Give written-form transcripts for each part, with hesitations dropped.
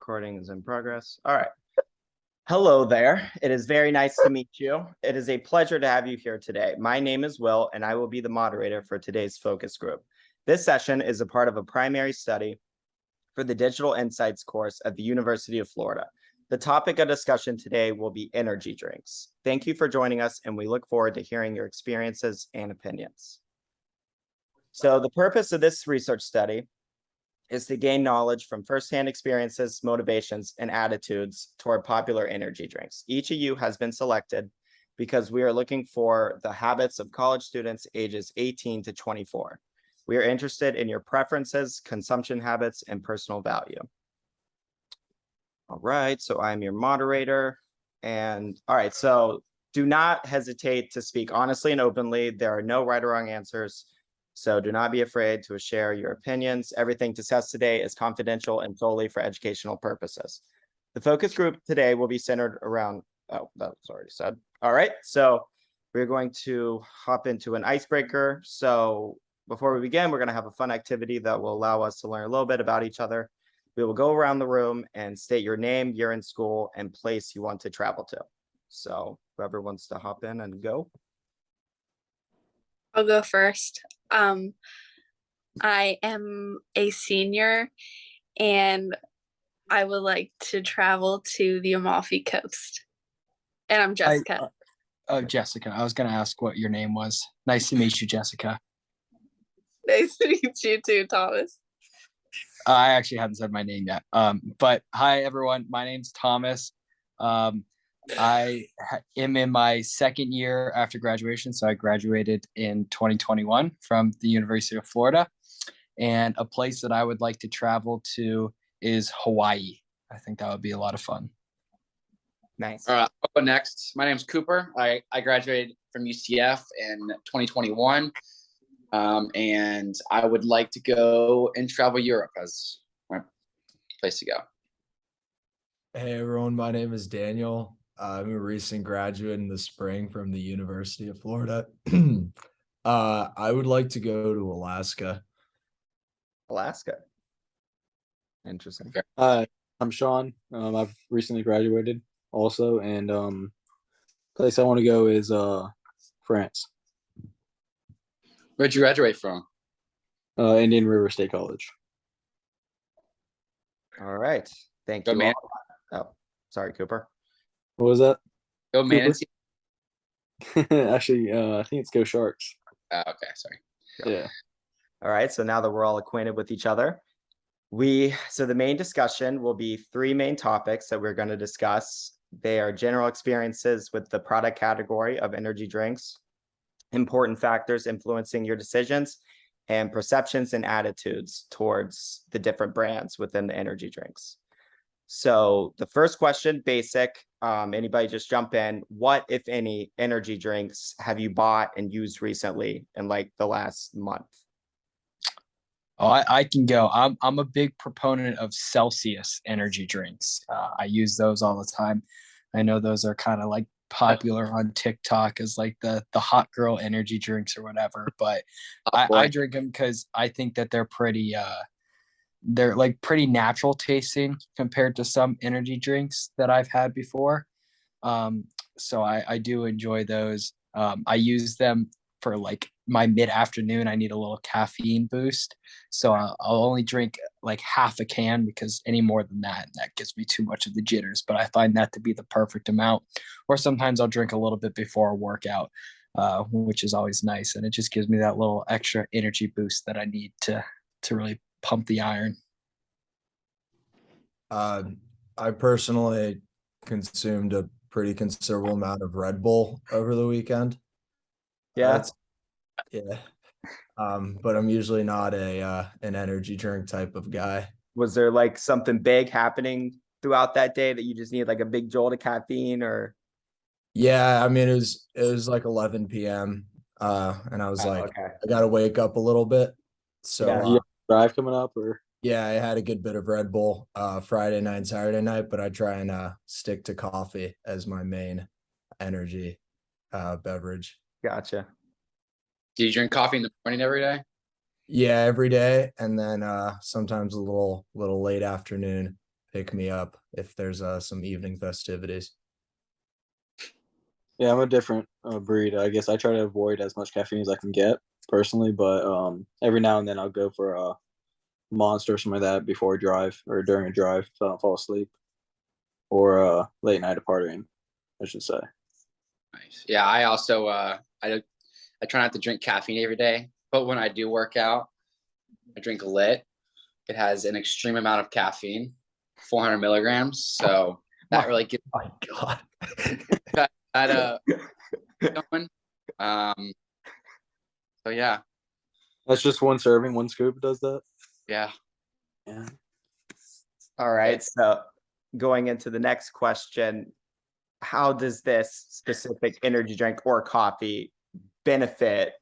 Recording is in progress. All right. Hello there. It is very nice to meet you. It is a pleasure to have you here today. My name is Will, and I will be the moderator for today's focus group. This session is a part of a primary study for the Digital Insights course at the University of Florida. The topic of discussion today will be energy drinks. Thank you for joining us, and we look forward to hearing your experiences and opinions. So the purpose of this research study is to gain knowledge from firsthand experiences, motivations, and attitudes toward popular energy drinks. Each of you has been selected because we are looking for the habits of college students ages 18 to 24. We are interested in your preferences, consumption habits, and personal value. All right, so I'm your moderator. And all right, so do not hesitate to speak honestly and openly. There are no right or wrong answers. So do not be afraid to share your opinions. Everything discussed today is confidential and solely for educational purposes. The focus group today will be centered around, oh, that was already said. All right, so we're going to hop into an icebreaker. So before we begin, we're going to have a fun activity that will allow us to learn a little bit about each other. We will go around the room and state your name, year in school, and place you want to travel to. So whoever wants to hop in and go. I'll go first. I am a senior and I would like to travel to the Amalfi Coast. And I'm Jessica. Jessica. I was going to ask what your name was. Nice to meet you, Jessica. Nice to meet you too, Thomas. I actually haven't said my name yet. But hi, everyone. My name's Thomas. I am in my second year after graduation. So I graduated in 2021 from the University of Florida. And a place that I would like to travel to is Hawaii. I think that would be a lot of fun. Nice. All right, I'll go next. My name's Cooper. I graduated from UCF in 2021. And I would like to go and travel Europe as my place to go. Hey everyone, my name is Daniel. I'm a recent graduate in the spring from the University of Florida. I would like to go to Alaska. Alaska. Interesting. Hi, I'm Sean. I've recently graduated also, and place I want to go is France. Where'd you graduate from? Indian River State College. All right. Thank Go you. man. Oh, sorry, Cooper. What was that? Go Manatee. Actually, I think it's Go Sharks. Okay, sorry. Yeah. All right. So now that we're all acquainted with each other, so the main discussion will be three main topics that we're going to discuss. They are general experiences with the product category of energy drinks, important factors influencing your decisions, and perceptions and attitudes towards the different brands within the energy drinks. So the first question, basic, anybody just jump in. What, if any, energy drinks have you bought and used recently in like the last month? Oh, I can go. I'm a big proponent of Celsius energy drinks. I use those all the time. I know those are kind of like popular on TikTok as like the hot girl energy drinks or whatever, but I drink them because I think that they're pretty natural tasting compared to some energy drinks that I've had before. So I do enjoy those. I use them for like my mid-afternoon. I need a little caffeine boost. So I'll only drink like half a can because any more than that gives me too much of the jitters. But I find that to be the perfect amount. Or sometimes I'll drink a little bit before a workout, which is always nice. And it just gives me that little extra energy boost that I need to really pump the iron. I personally consumed a pretty considerable amount of Red Bull over the weekend. Yeah. But I'm usually not an energy drink type of guy. Was there like something big happening throughout that day that you just need like a big jolt of caffeine or? Yeah, I mean it was like 11 p.m. And I was like, okay. I gotta wake up a little bit. So Yeah. You have a drive coming up, or? Yeah, I had a good bit of Red Bull Friday night and Saturday night, but I try and stick to coffee as my main energy beverage. Gotcha. Do you drink coffee in the morning every day? Yeah, every day, and then sometimes a little late afternoon pick me up if there's some evening festivities. Yeah, I'm a different breed. I guess I try to avoid as much caffeine as I can get personally, but every now and then I'll go for a Monster or something like that before a drive or during a drive so I don't fall asleep, or late night of partying, I should say. Nice. Yeah, I also I try not to drink caffeine every day, but when I do work out, I drink a Lit. It has an extreme amount of caffeine, 400 milligrams. So that really gets My God. that going. So yeah, That's just one serving, one scoop does that. yeah. Yeah. All right, so going into the next question, how does this specific energy drink or coffee benefit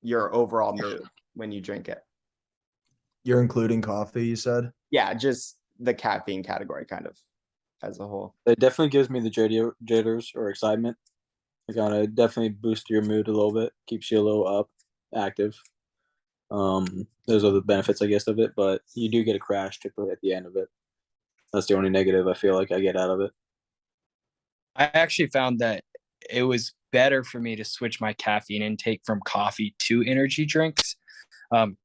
your overall mood when you drink it? You're including coffee, you said? Yeah, just the caffeine category kind of as a whole. It definitely gives me the jitters or excitement. It kind of definitely boosts your mood a little bit, keeps you a little up, active. Those are the benefits, I guess, of it. But you do get a crash typically at the end of it. That's the only negative I feel like I get out of it. I actually found that it was better for me to switch my caffeine intake from coffee to energy drinks.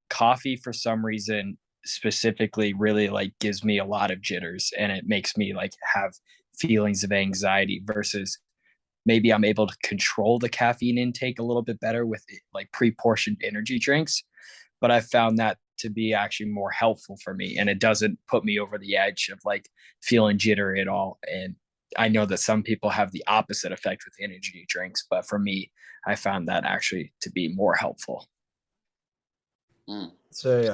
Coffee, for some reason, specifically, really like gives me a lot of jitters, and it makes me like have feelings of anxiety. Versus maybe I'm able to control the caffeine intake a little bit better with like pre-portioned energy drinks. But I found that to be actually more helpful for me, and it doesn't put me over the edge of like feeling jittery at all. And I know that some people have the opposite effect with energy drinks, but for me, I found that actually to be more helpful. Say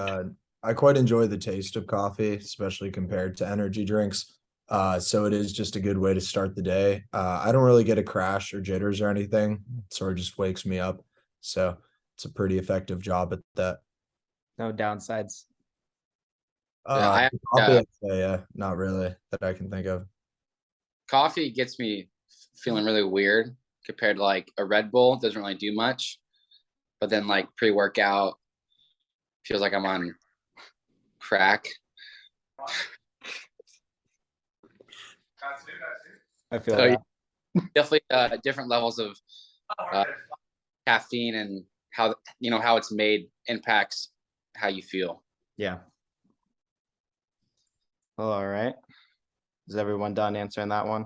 I quite enjoy the taste of coffee, especially compared to energy drinks. So it is just a good way to start the day. I don't really get a crash or jitters or anything. It sort of just wakes me up. So it's a pretty effective job at that. No downsides. I Coffee, I'd say, yeah, not really that I can think of. coffee gets me feeling really weird compared to like a Red Bull. It doesn't really do much, but then like pre-workout feels like I'm on crack. I feel So, that. definitely different levels of caffeine and how how it's made impacts how you feel. Yeah. Well, all right. Is everyone done answering that one?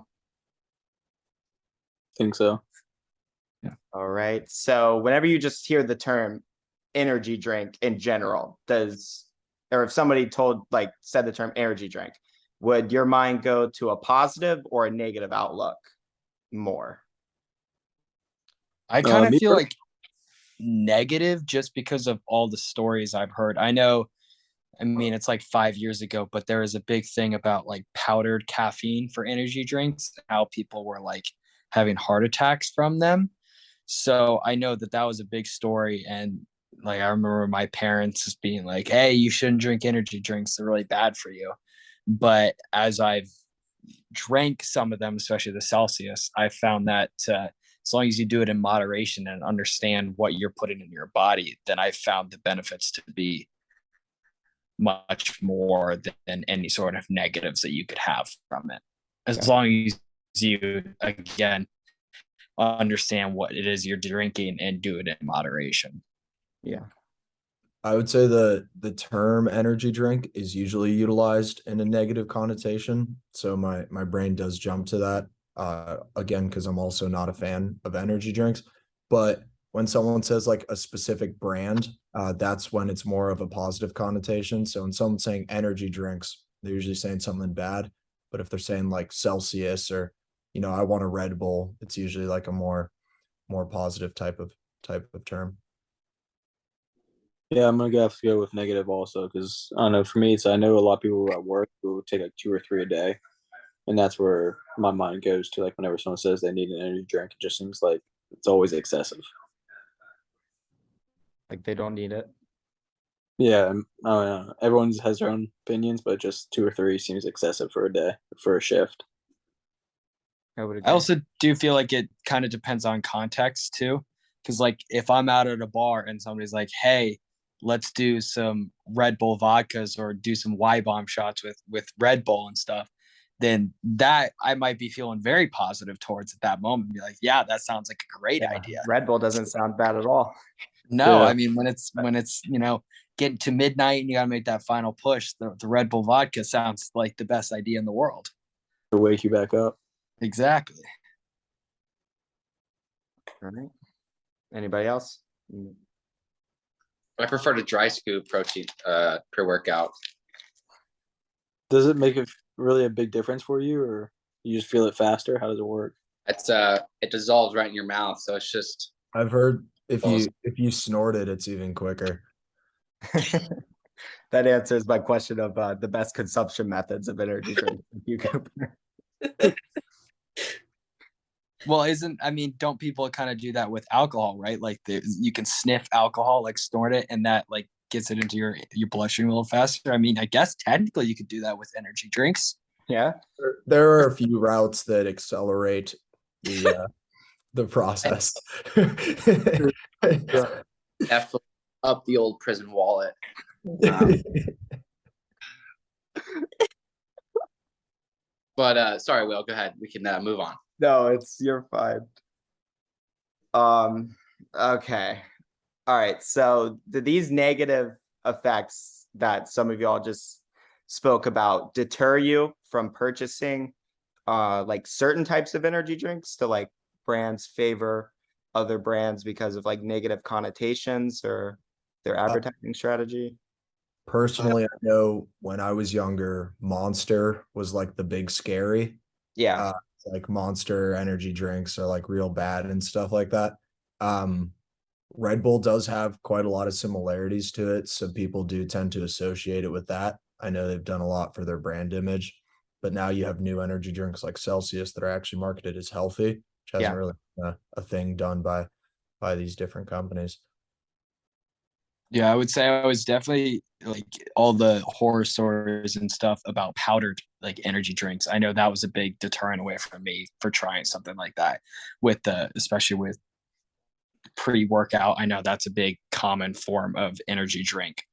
Think so. All right. So whenever you just hear the term energy drink in general, or if somebody said the term energy drink, would your mind go to a positive or a negative outlook more? I kind of Me feel per- like negative just because of all the stories I've heard. I know, I mean, it's like 5 years ago, but there was a big thing about like powdered caffeine for energy drinks, how people were like having heart attacks from them. So I know that that was a big story. And like, I remember my parents just being like, hey, you shouldn't drink energy drinks. They're really bad for you. But as I've drank some of them, especially the Celsius, I found that as long as you do it in moderation and understand what you're putting in your body, then I found the benefits to be much more than any sort of negatives that you could have from it. As long as you, again, understand what it is you're drinking and do it in moderation. Yeah. I would say the term energy drink is usually utilized in a negative connotation. So my brain does jump to that. Again, because I'm also not a fan of energy drinks. But when someone says like a specific brand, that's when it's more of a positive connotation. So when someone's saying energy drinks, they're usually saying something bad. But if they're saying like Celsius or, I want a Red Bull, it's usually like a more positive type of term. Yeah, I'm gonna have to go with negative also because I don't know. For me, I know a lot of people at work who take like 2 or 3 a day, and that's where my mind goes to. Like whenever someone says they need an energy drink, it just seems like it's always excessive. Like they don't need it. Yeah, I don't know. Everyone has their own opinions, but just 2 or 3 seems excessive for a day for a shift. I would I agree. also do feel like it kind of depends on context too. Because like if I'm out at a bar and somebody's like, hey, let's do some Red Bull vodkas or do some Y bomb shots with Red Bull and stuff, then that I might be feeling very positive towards at that moment. Be like, yeah, that sounds like a great Yeah, idea. Red Bull doesn't sound bad at all. No, Yeah. I mean when it's getting to midnight and you gotta make that final push, the Red Bull vodka sounds like the best idea in the world. To wake you back up. Exactly. All right. Anybody else? I prefer to dry scoop protein pre-workout. Does it make really a big difference for you, or you just feel it faster? How does it work? It's it dissolves right in your mouth, so it's just I've heard if Awesome. you snort it, it's even quicker. That answers my question of the best consumption methods of energy drinks. You Cooper. Well, don't people kind of do that with alcohol, right? Like you can sniff alcohol, like snort it, and that like gets it into your bloodstream a little faster. I mean, I guess technically you could do that with energy drinks. Yeah. There are a few routes that accelerate the process. definitely up the old prison wallet. But sorry, Will, go ahead. We can move on. No, you're fine. Okay. All right. So these negative effects that some of y'all just spoke about deter you from purchasing like certain types of energy drinks to like brands favor other brands because of like negative connotations or their advertising strategy? Personally, I know when I was younger, Monster was like the big scary. Yeah. Like Monster energy drinks are like real bad and stuff like that. Red Bull does have quite a lot of similarities to it, so people do tend to associate it with that. I know they've done a lot for their brand image, but now you have new energy drinks like Celsius that are actually marketed as healthy, which hasn't Yeah. really been a thing done by these different companies. Yeah, I would say I was definitely like all the horror stories and stuff about powdered like energy drinks. I know that was a big deterrent away from me for trying something like that especially with pre-workout. I know that's a big common form of energy drink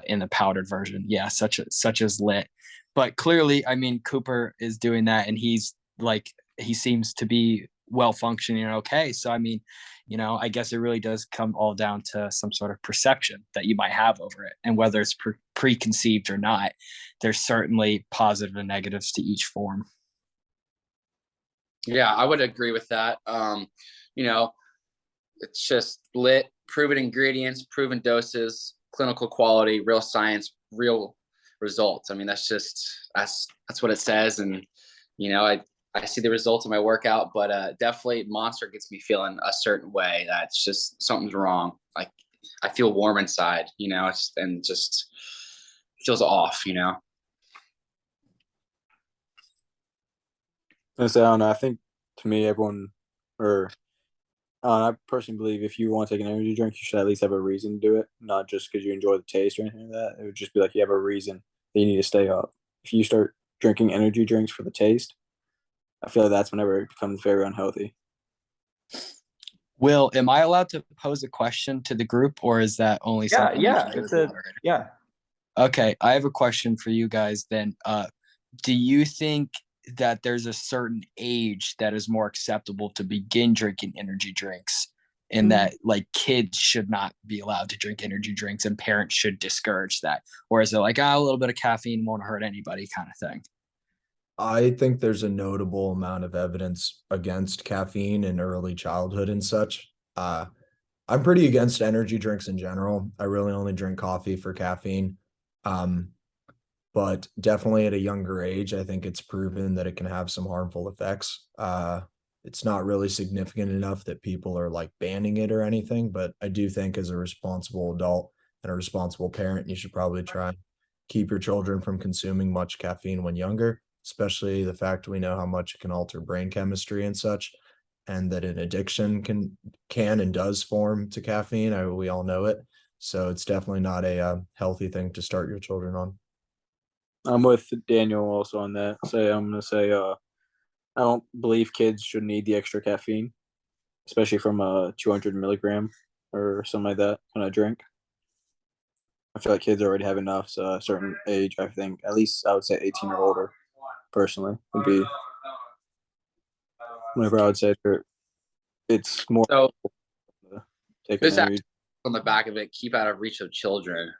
in the powdered version. Yeah, such as lit. But clearly, I mean, Cooper is doing that and he seems to be well functioning and okay. So I mean, I guess it really does come all down to some sort of perception that you might have over it, and whether it's preconceived or not. There's certainly positive and negatives to each form. Yeah, I would agree with that. It's just lit, proven ingredients, proven doses, clinical quality, real science, real results. I mean, that's what it says, and I see the results of my workout, but definitely Monster gets me feeling a certain way. That's just something's wrong. Like I feel warm inside, and just feels off. I don't know. I think to me, I personally believe if you want to take an energy drink, you should at least have a reason to do it, not just because you enjoy the taste or anything like that. It would just be like you have a reason that you need to stay up. If you start drinking energy drinks for the taste, I feel like that's whenever it becomes very unhealthy. Will, am I allowed to pose a question to the group, or is that only something you can do as a moderator? Yeah. Okay, I have a question for you guys then. Do you think that there's a certain age that is more acceptable to begin drinking energy drinks, and that like kids should not be allowed to drink energy drinks and parents should discourage that? Or is it like, a little bit of caffeine won't hurt anybody kind of thing? I think there's a notable amount of evidence against caffeine in early childhood and such. I'm pretty against energy drinks in general. I really only drink coffee for caffeine. But definitely at a younger age, I think it's proven that it can have some harmful effects. It's not really significant enough that people are like banning it or anything, but I do think as a responsible adult and a responsible parent, you should probably try and keep your children from consuming much caffeine when younger, especially the fact we know how much it can alter brain chemistry and such, and that an addiction can and does form to caffeine. We all know it. So it's definitely not a healthy thing to start your children on. I'm with Daniel also on that. I'm gonna say I don't believe kids should need the extra caffeine, especially from a 200 milligram or something like that kind of drink. I feel like kids already have enough. So a certain age, I think at least I would say 18 or older, personally, would be whenever I would say it's more So to take this an energy. on the back of it, keep out of reach of children.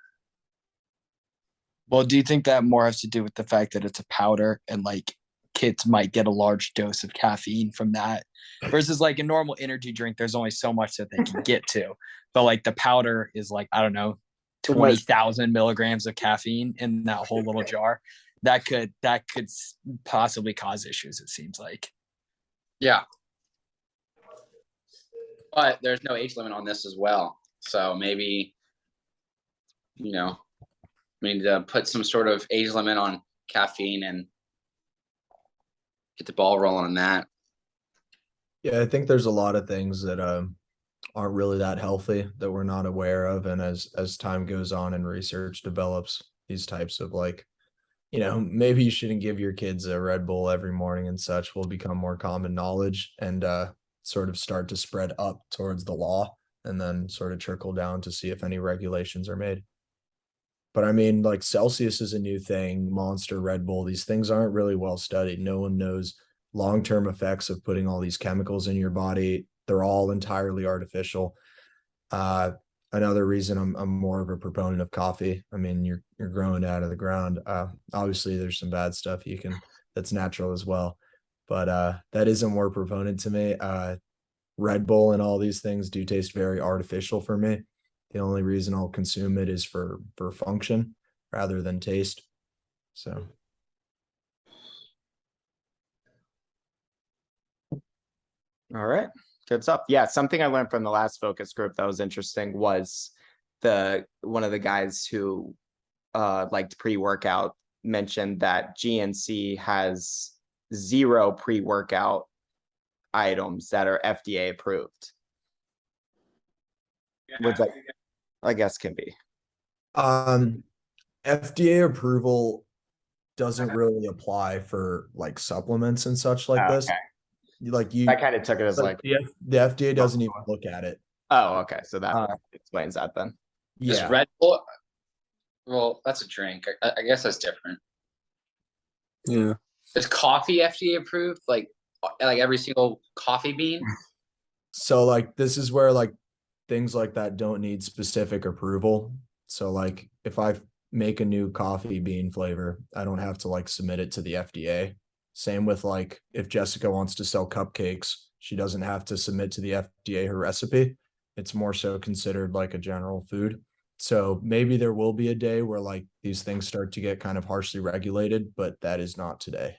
Well, do you think that more has to do with the fact that it's a powder and like kids might get a large dose of caffeine from that versus like a normal energy drink, there's only so much that they can get to. But like the powder is like, I don't know, 20,000 milligrams of caffeine in that whole little jar. That could possibly cause issues, it seems like. Yeah. But there's no age limit on this as well. So maybe, we need to put some sort of age limit on caffeine and get the ball rolling on that. Yeah, I think there's a lot of things that aren't really that healthy that we're not aware of, and as time goes on and research develops, these types of like, maybe you shouldn't give your kids a Red Bull every morning and such will become more common knowledge and sort of start to spread up towards the law and then sort of trickle down to see if any regulations are made. But I mean, like Celsius is a new thing, Monster, Red Bull, these things aren't really well studied. No one knows long-term effects of putting all these chemicals in your body. They're all entirely artificial. Another reason I'm more of a proponent of coffee. I mean, you're growing it out of the ground. Obviously there's some bad stuff that's natural as well. But that is a more proponent to me. Red Bull and all these things do taste very artificial for me. The only reason I'll consume it is for function rather than taste. So All right, good stuff. Yeah, something I learned from the last focus group that was interesting was one of the guys who liked pre-workout mentioned that GNC has 0 pre-workout items that are FDA approved, which I guess can be. FDA approval doesn't really apply for like supplements and such like this. Okay. Like you I kind of took it as like, the FDA doesn't even look at it. oh, okay, so that Uh, explains that then. Is Yeah. Red Bull? Well, that's a drink. I guess that's different. Yeah. Is coffee FDA approved? Like every single coffee bean? So like this is where like things like that don't need specific approval. So like if I make a new coffee bean flavor, I don't have to like submit it to the FDA. Same with like if Jessica wants to sell cupcakes, she doesn't have to submit to the FDA her recipe. It's more so considered like a general food. So maybe there will be a day where like these things start to get kind of harshly regulated, but that is not today.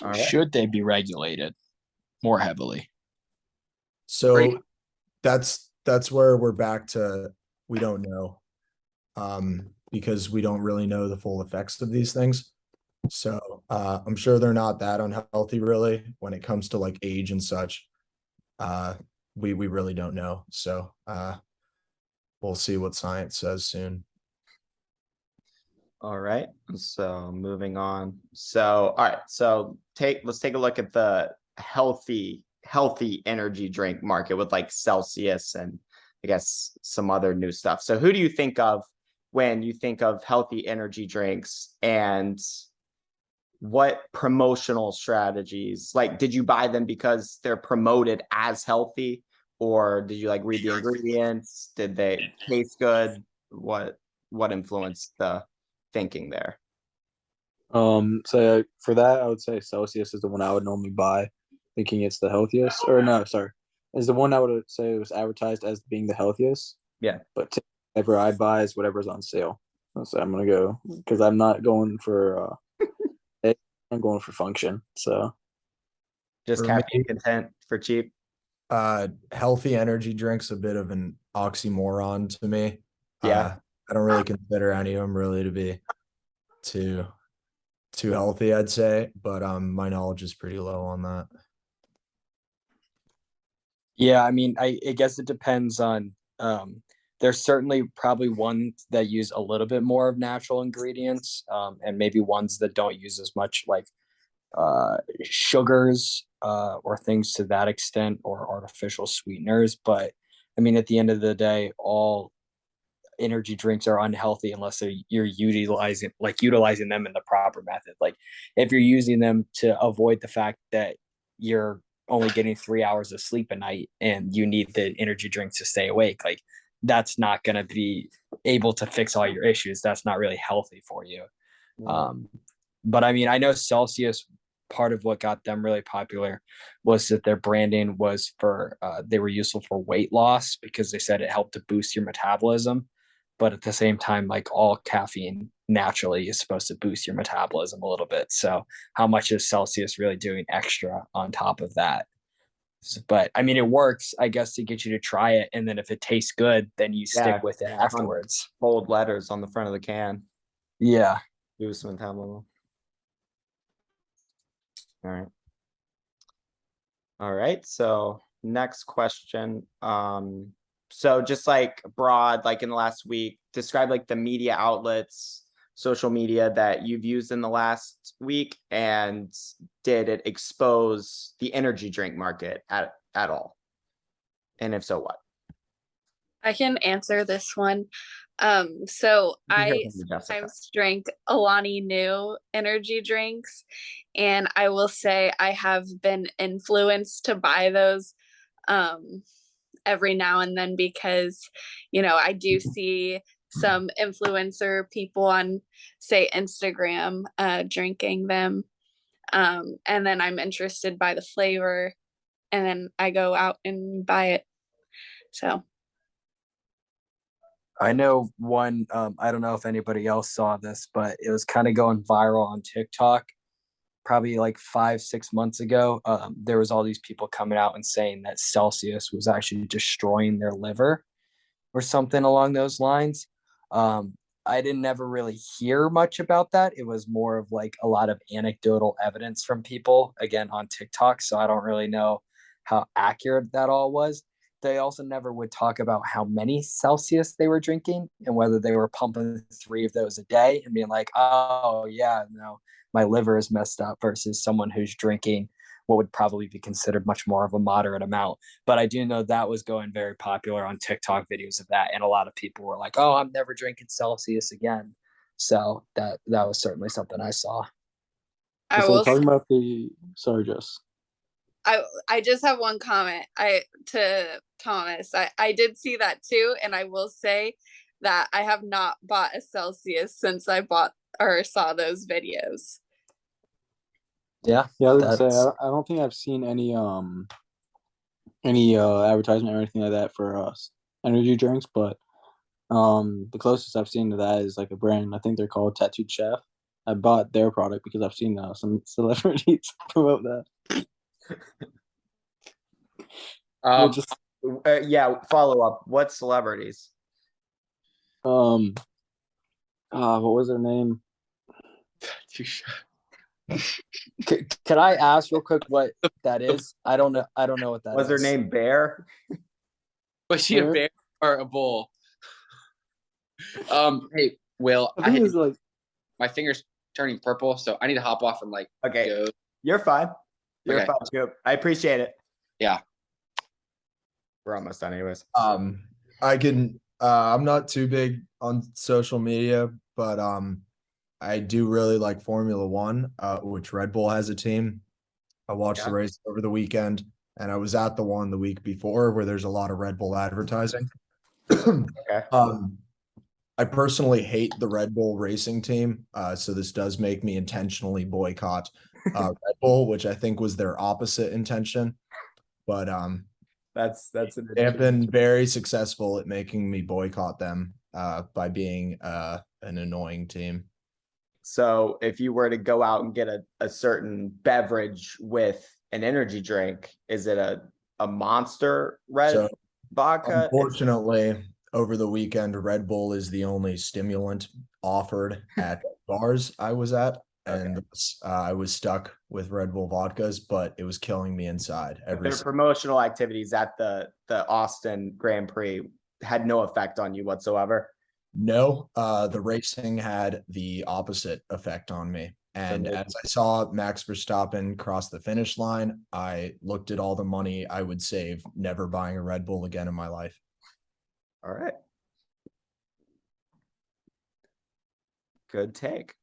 All right. Should they be regulated more heavily? So Great. that's where we're back to we don't know. Because we don't really know the full effects of these things. So I'm sure they're not that unhealthy really when it comes to like age and such. We really don't know. So we'll see what science says soon. All right, so moving on. So, all right, so let's take a look at the healthy energy drink market with like Celsius and I guess some other new stuff. So who do you think of when you think of healthy energy drinks, and what promotional strategies, like did you buy them because they're promoted as healthy, or did you like read the ingredients? Did they taste good? What influenced the thinking there? So for that, I would say Celsius is the one I would normally buy, thinking it's the healthiest. Or no, sorry, is the one I would say was advertised as being the healthiest. Yeah. But whatever I buy is whatever's on sale. So I'm gonna go because I'm not going for I'm going for function. So Just For caffeine me- content for cheap. Healthy energy drinks a bit of an oxymoron to me. Yeah. I don't really consider any of them really to be too healthy, I'd say, but my knowledge is pretty low on that. Yeah, I mean, I guess it depends on there's certainly probably ones that use a little bit more of natural ingredients, and maybe ones that don't use as much like sugars or things to that extent, or artificial sweeteners. But I mean, at the end of the day, all energy drinks are unhealthy unless you're utilizing them in the proper method. Like if you're using them to avoid the fact that you're only getting 3 hours of sleep a night and you need the energy drinks to stay awake, like that's not going to be able to fix all your issues. That's not really healthy for you. But I mean, I know Celsius, part of what got them really popular was that their branding was for they were useful for weight loss because they said it helped to boost your metabolism. But at the same time, like all caffeine naturally is supposed to boost your metabolism a little bit. So how much is Celsius really doing extra on top of that? But I mean, it works, I guess, to get you to try it. And then if it tastes good, then you Yeah, stick with it afterwards. Bold letters on the front of the can. Yeah. Boost metabolism. All right. All right. So next question. So just like broad, like in the last week, describe like the media outlets, social media that you've used in the last week, and did it expose the energy drink market at all? And if so, what? I can answer this one. So You can hear I from you, Jessica. sometimes drink Alani Nu energy drinks, and I will say I have been influenced to buy those every now and then because, I do see some influencer people on, say, Instagram drinking them. And then I'm interested by the flavor, and then I go out and buy it. So. I know one, I don't know if anybody else saw this, but it was kind of going viral on TikTok probably like 5-6 months ago. There was all these people coming out and saying that Celsius was actually destroying their liver or something along those lines. I didn't ever really hear much about that. It was more of like a lot of anecdotal evidence from people, again, on TikTok. So I don't really know how accurate that all was. They also never would talk about how many Celsius they were drinking and whether they were pumping 3 of those a day and being like, oh, yeah, no, my liver is messed up, versus someone who's drinking what would probably be considered much more of a moderate amount. But I do know that was going very popular on TikTok videos of that. And a lot of people were like, oh, I'm never drinking Celsius again. So that was certainly something I saw. I So will talking about sorry, Jess. I just have one comment to Thomas. I did see that too, and I will say that I have not bought a Celsius since I bought or saw those videos. Yeah. Yeah, I was gonna say I don't think I've seen any advertisement or anything like that for energy drinks, but the closest I've seen to that is like a brand. I think they're called Tattooed Chef. I bought their product because I've seen some celebrities promote that. Just Yeah, follow up. What celebrities? what was their name? Can I ask real quick what that is? I don't know what that Was her name Bear? Was she a bear or a bull? Hey, Will, I think it was like my finger's turning purple, so I need to hop off and Okay, go. you're fine. You're Okay. fine, Scoop. I appreciate it. Yeah. We're almost done anyways. I can I'm not too big on social media, but I do really like Formula One, which Red Bull has a team. I watched the race over the weekend, and I was at the one the week before where there's a lot of Red Bull advertising. Okay. I personally hate the Red Bull racing team, so this does make me intentionally boycott Red Bull, which I think was their opposite intention. But they have been very successful at making me boycott them by being an annoying team. So if you were to go out and get a certain beverage with an energy drink, is it a Monster Red vodka? Unfortunately, over the weekend, Red Bull is the only stimulant offered at bars I was at. And I was stuck with Red Bull vodkas, but it was killing me inside. Their promotional activities at the Austin Grand Prix had no effect on you whatsoever. No, the racing had the opposite effect on me. And as I saw Max Verstappen cross the finish line, I looked at all the money I would save never buying a Red Bull again in my life. All right. Good take.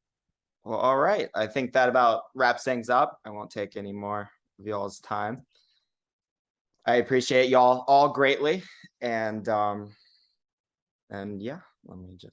Well, all right. I think that about wraps things up. I won't take any more of y'all's time. I appreciate y'all all greatly. And yeah, let me just